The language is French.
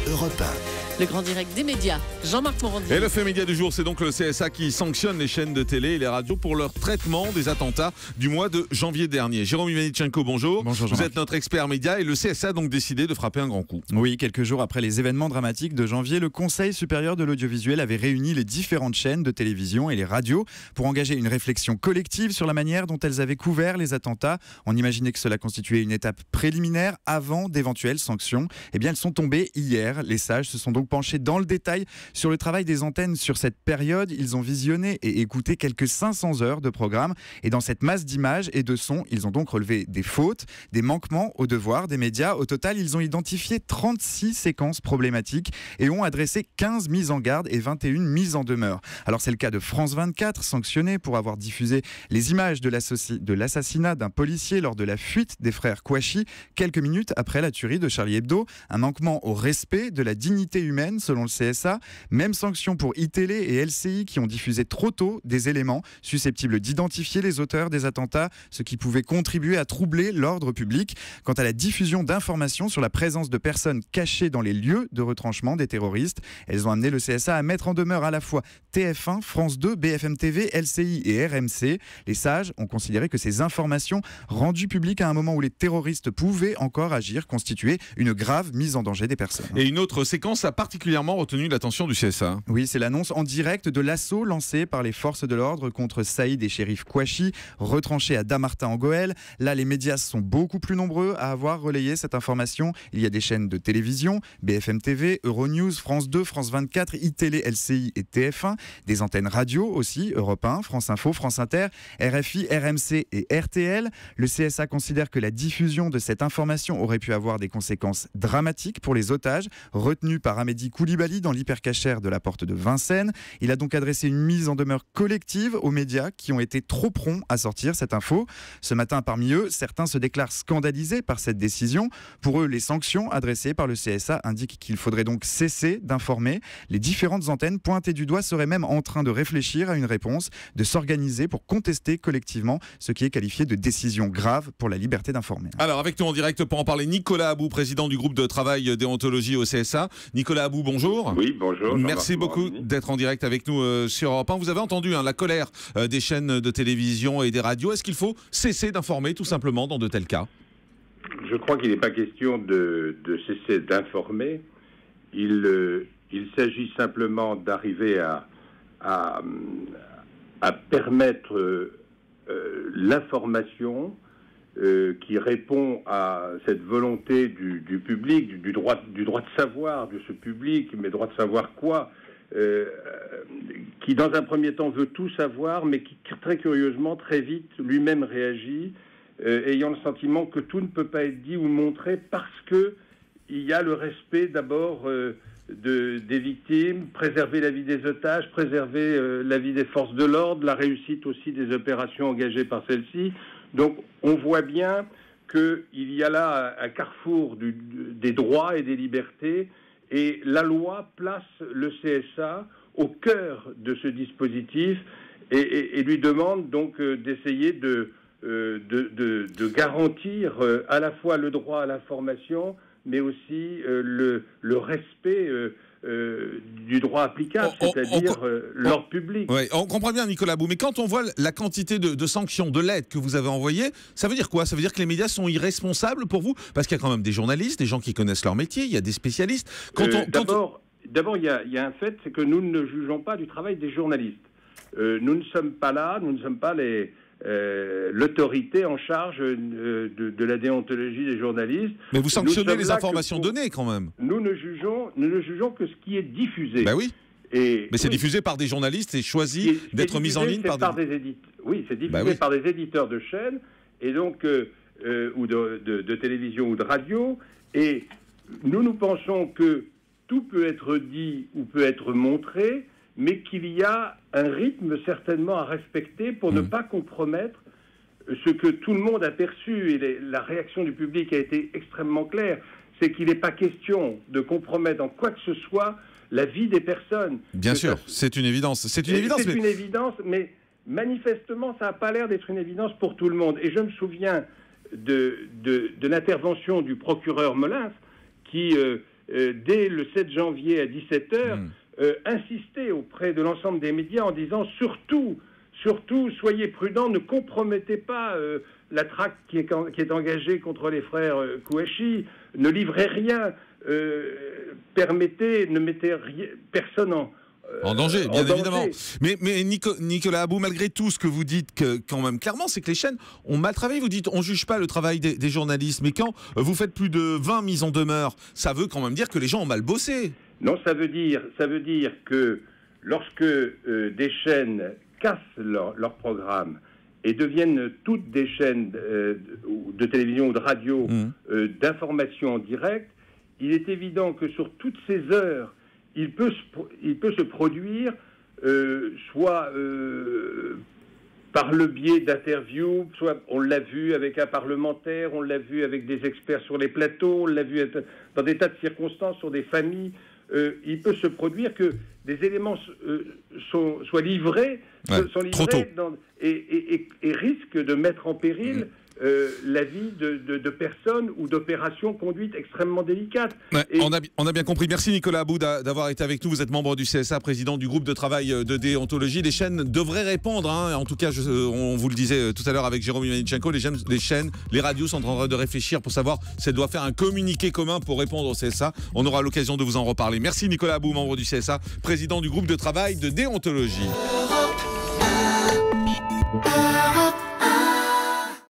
Europe 1. Le grand direct des médias, Jean-Marc Morandi. Et le fait média du jour, c'est donc le CSA qui sanctionne les chaînes de télé et les radios pour leur traitement des attentats du mois de janvier dernier. Jérôme Ivanichenko, bonjour. Bonjour Vous êtes notre expert média et le CSA a donc décidé de frapper un grand coup. Oui, quelques jours après les événements dramatiques de janvier, le Conseil supérieur de l'audiovisuel avait réuni les différentes chaînes de télévision et les radios pour engager une réflexion collective sur la manière dont elles avaient couvert les attentats. On imaginait que cela constituait une étape préliminaire avant d'éventuelles sanctions. Eh bien, elles sont tombées hier. Les sages se sont donc penchés dans le détail sur le travail des antennes sur cette période. Ils ont visionné et écouté quelques 500 heures de programme. Et dans cette masse d'images et de sons, ils ont donc relevé des fautes, des manquements aux devoirs des médias. Au total, ils ont identifié 36 séquences problématiques et ont adressé 15 mises en garde et 21 mises en demeure. Alors c'est le cas de France 24, sanctionné pour avoir diffusé les images de l'assassinat d'un policier lors de la fuite des frères Kouachi, quelques minutes après la tuerie de Charlie Hebdo. Un manquement au respect de la dignité humaine selon le CSA. Même sanction pour iTélé et LCI qui ont diffusé trop tôt des éléments susceptibles d'identifier les auteurs des attentats, ce qui pouvait contribuer à troubler l'ordre public. Quant à la diffusion d'informations sur la présence de personnes cachées dans les lieux de retranchement des terroristes, elles ont amené le CSA à mettre en demeure à la fois TF1, France 2, BFM TV, LCI et RMC. Les sages ont considéré que ces informations rendues publiques à un moment où les terroristes pouvaient encore agir constituaient une grave mise en danger des personnes. Et une autre séquence a particulièrement retenu l'attention du CSA. Oui, c'est l'annonce en direct de l'assaut lancé par les forces de l'ordre contre Saïd et Chérif Kouachi, retranchés à Damartin en Goël. Là, les médias sont beaucoup plus nombreux à avoir relayé cette information. Il y a des chaînes de télévision, BFM TV, Euronews, France 2, France 24, iTélé, LCI et TF1, des antennes radio aussi, Europe 1, France Info, France Inter, RFI, RMC et RTL. Le CSA considère que la diffusion de cette information aurait pu avoir des conséquences dramatiques pour les otages retenus par Amédi Koulibaly dans l'hypercachère de la porte de Vincennes. Il a donc adressé une mise en demeure collective aux médias qui ont été trop prompts à sortir cette info. Ce matin, parmi eux, certains se déclarent scandalisés par cette décision. Pour eux, les sanctions adressées par le CSA indiquent qu'il faudrait donc cesser d'informer. Les différentes antennes pointées du doigt seraient même en train de réfléchir à une réponse, de s'organiser pour contester collectivement ce qui est qualifié de décision grave pour la liberté d'informer. Alors avec nous en direct pour en parler, Nicolas Abou, président du groupe de travail déontologie au CSA. Nicolas Abou, bonjour. Oui, bonjour. Merci beaucoup d'être en direct avec nous sur Europe 1. Vous avez entendu la colère des chaînes de télévision et des radios. Est-ce qu'il faut cesser d'informer tout simplement dans de tels cas ? Je crois qu'il n'est pas question de cesser d'informer. Il s'agit simplement d'arriver à permettre l'information qui répond à cette volonté du public, du droit de savoir de ce public, mais droit de savoir quoi, qui dans un premier temps veut tout savoir, mais qui très curieusement, très vite, lui-même réagit, ayant le sentiment que tout ne peut pas être dit ou montré parce que il y a le respect d'abord des victimes, préserver la vie des otages, préserver la vie des forces de l'ordre, la réussite aussi des opérations engagées par celles-ci. Donc on voit bien qu'il y a là un carrefour des droits et des libertés, et la loi place le CSA au cœur de ce dispositif et lui demande donc d'essayer de garantir à la fois le droit à l'information, mais aussi le respect du droit applicable, c'est-à-dire l'ordre public. Ouais, on comprend bien, Nicolas Abou, mais quand on voit la quantité de sanctions, de l'aide que vous avez envoyée, ça veut dire quoi ? Ça veut dire que les médias sont irresponsables pour vous ? Parce qu'il y a quand même des journalistes, des gens qui connaissent leur métier, il y a des spécialistes. D'abord, il y a un fait, c'est que nous ne jugeons pas du travail des journalistes. Nous ne sommes pas là, nous ne sommes pas l'autorité en charge de la déontologie des journalistes. Mais vous sanctionnez les informations données quand même. Nous ne jugeons que ce qui est diffusé. Ben oui. Mais c'est diffusé par des journalistes et choisi d'être mis en ligne par des éditeurs. Oui, c'est diffusé par des éditeurs de chaînes et donc ou de télévision ou de radio. Et nous pensons que tout peut être dit ou peut être montré, mais qu'il y a un rythme certainement à respecter pour ne pas compromettre ce que tout le monde a perçu, et la réaction du public a été extrêmement claire, c'est qu'il n'est pas question de compromettre en quoi que ce soit la vie des personnes. Bien sûr, c'est une évidence. C'est une évidence, mais manifestement, ça n'a pas l'air d'être une évidence pour tout le monde. Et je me souviens de l'intervention du procureur Molins, qui dès le 7 janvier à 17h, insister auprès de l'ensemble des médias en disant surtout, soyez prudents, ne compromettez pas la traque qui est engagée contre les frères Kouachi, ne livrez rien, ne mettez personne en danger, bien évidemment. Mais Nicolas Abou, malgré tout ce que vous dites, quand même clairement, c'est que les chaînes ont mal travaillé. Vous dites, on ne juge pas le travail des journalistes, mais quand vous faites plus de 20 mises en demeure, ça veut quand même dire que les gens ont mal bossé. Non, ça veut dire que lorsque des chaînes cassent leur programme et deviennent toutes des chaînes de télévision ou de radio d'information en direct, il est évident que sur toutes ces heures, il peut se produire soit par le biais d'interviews, soit on l'a vu avec un parlementaire, on l'a vu avec des experts sur les plateaux, on l'a vu dans des tas de circonstances, sur des familles. Il peut se produire que des éléments soient livrés, et risquent de mettre en péril la vie de personnes ou d'opérations conduites extrêmement délicates. Ouais, on a bien compris. Merci Nicolas Abou d'avoir été avec nous. Vous êtes membre du CSA, président du groupe de travail de déontologie. Les chaînes devraient répondre. En tout cas, on vous le disait tout à l'heure avec Jérôme Ivanichenko, les chaînes, les radios sont en train de réfléchir pour savoir si elles doivent faire un communiqué commun pour répondre au CSA. On aura l'occasion de vous en reparler. Merci Nicolas Abou, membre du CSA, président du groupe de travail de déontologie.